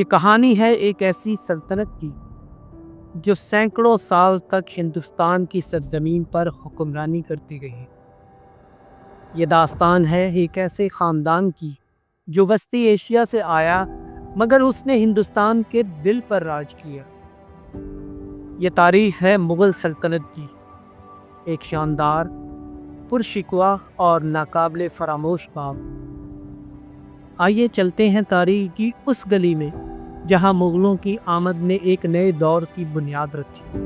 یہ کہانی ہے ایک ایسی سلطنت کی جو سینکڑوں سال تک ہندوستان کی سرزمین پر حکمرانی کرتی رہی۔ یہ داستان ہے ایک ایسے خاندان کی جو وسطی ایشیا سے آیا مگر اس نے ہندوستان کے دل پر راج کیا۔ یہ تاریخ ہے مغل سلطنت کی، ایک شاندار، پرشکوہ اور ناقابل فراموش باب۔ آئیے چلتے ہیں تاریخ کی اس گلی میں جہاں مغلوں کی آمد نے ایک نئے دور کی بنیاد رکھی۔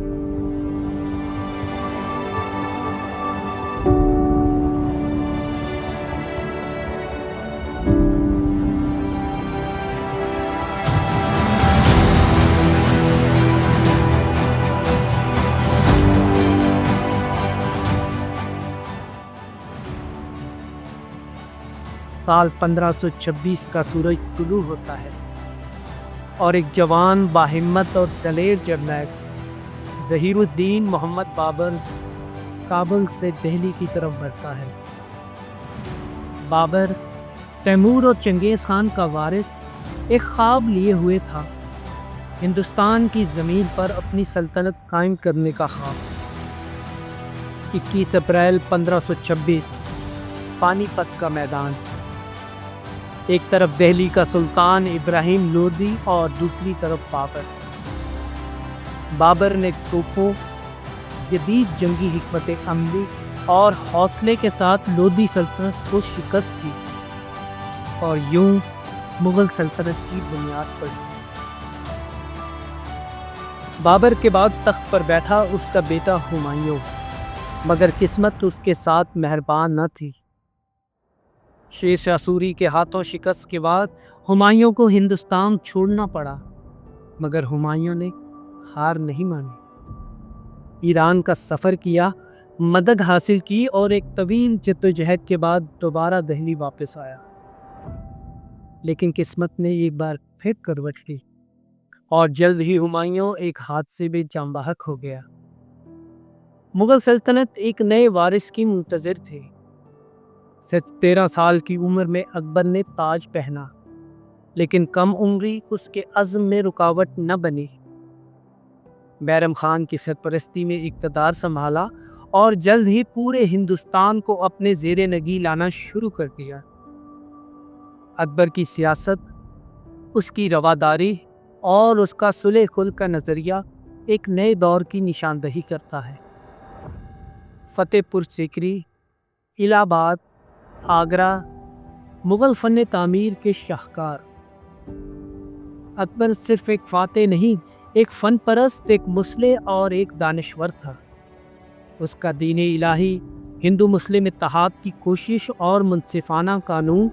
سال 1526 کا سورج طلوع ہوتا ہے اور ایک جوان باہمت اور دلیر جرنیل ظہیر الدین محمد بابر کابل سے دہلی کی طرف بڑھتا ہے۔ بابر تیمور اور چنگیز خان کا وارث ایک خواب لیے ہوئے تھا، ہندوستان کی زمین پر اپنی سلطنت قائم کرنے کا خواب۔ 21 اپریل 1526 پانی پت کا میدان، ایک طرف دہلی کا سلطان ابراہیم لودھی اور دوسری طرف بابر نے توپوں، جدید جنگی حکمت عملی اور حوصلے کے ساتھ لودھی سلطنت کو شکست دی اور یوں مغل سلطنت کی بنیاد پڑی۔ بابر کے بعد تخت پر بیٹھا اس کا بیٹا ہمایوں، مگر قسمت اس کے ساتھ مہربان نہ تھی۔ شیر شاہ سوری کے ہاتھوں شکست کے بعد ہمایوں کو ہندوستان چھوڑنا پڑا، مگر ہمایوں نے ہار نہیں مانی۔ ایران کا سفر کیا، مدد حاصل کی اور ایک طویل جدوجہد کے بعد دوبارہ دہلی واپس آیا۔ لیکن قسمت نے ایک بار پھر کروٹ لی اور جلد ہی ہمایوں ایک حادثے میں جاں بحق ہو گیا۔ مغل سلطنت ایک نئے وارث کی منتظر تھی۔ صرف 13 سال کی عمر میں اکبر نے تاج پہنا، لیکن کم عمری اس کے عزم میں رکاوٹ نہ بنی۔ بیرم خان کی سرپرستی میں اقتدار سنبھالا اور جلد ہی پورے ہندوستان کو اپنے زیر نگی لانا شروع کر دیا۔ اکبر کی سیاست، اس کی رواداری اور اس کا صلح خلق کا نظریہ ایک نئے دور کی نشاندہی کرتا ہے۔ فتح پور سیکری، الہ آباد، آگرہ، مغل فن تعمیر کے شاہکار۔ اکبر صرف ایک فاتح نہیں، ایک فن پرست، ایک مصلح اور ایک دانشور تھا۔ اس کا دین الہی، ہندو مسلم اتحاد کی کوشش اور منصفانہ قانون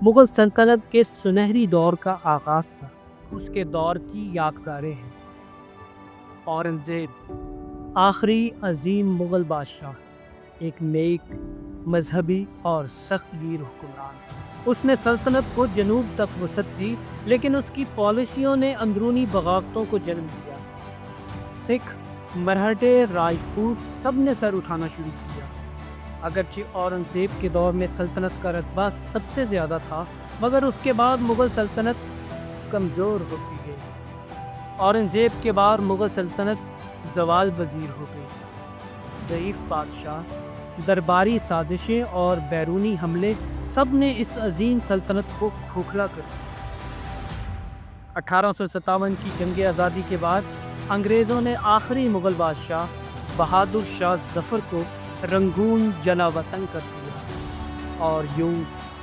مغل سلطنت کے سنہری دور کا آغاز تھا۔ اس کے دور کی یادگاریں ہیں۔ اورنگزیب، آخری عظیم مغل بادشاہ، ایک نیک، مذہبی اور سخت گیر حکمران۔ اس نے سلطنت کو جنوب تک وسعت دی، لیکن اس کی پالیسیوں نے اندرونی بغاوتوں کو جنم دیا۔ سکھ، مرہٹے، راجپوت سب نے سر اٹھانا شروع کیا۔ اگرچہ اورنگزیب کے دور میں سلطنت کا رتبہ سب سے زیادہ تھا، مگر اس کے بعد مغل سلطنت کمزور ہوتی گئی۔ اورنگزیب کے بعد مغل سلطنت زوال پذیر ہو گئی۔ ضعیف بادشاہ، درباری سازشیں اور بیرونی حملے سب نے اس عظیم سلطنت کو کھوکھلا کر دیا۔ 1857 کی جنگ آزادی کے بعد انگریزوں نے آخری مغل بادشاہ بہادر شاہ ظفر کو رنگون جلا وطن کر دیا اور یوں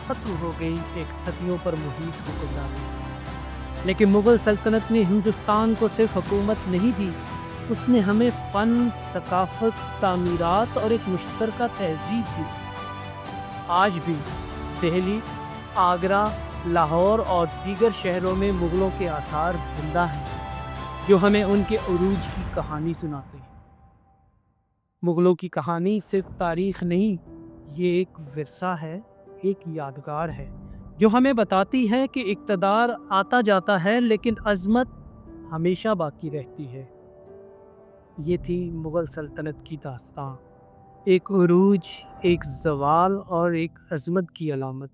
ختم ہو گئی ایک صدیوں پر محیط حکمرانی۔ لیکن مغل سلطنت نے ہندوستان کو صرف حکومت نہیں دی، اس نے ہمیں فن، ثقافت، تعمیرات اور ایک مشترکہ تہذیب دی۔ آج بھی دہلی، آگرہ، لاہور اور دیگر شہروں میں مغلوں کے آثار زندہ ہیں، جو ہمیں ان کے عروج کی کہانی سناتے ہیں۔ مغلوں کی کہانی صرف تاریخ نہیں، یہ ایک ورثہ ہے، ایک یادگار ہے، جو ہمیں بتاتی ہے کہ اقتدار آتا جاتا ہے لیکن عظمت ہمیشہ باقی رہتی ہے۔ یہ تھی مغل سلطنت کی داستان، ایک عروج، ایک زوال اور ایک عظمت کی علامت۔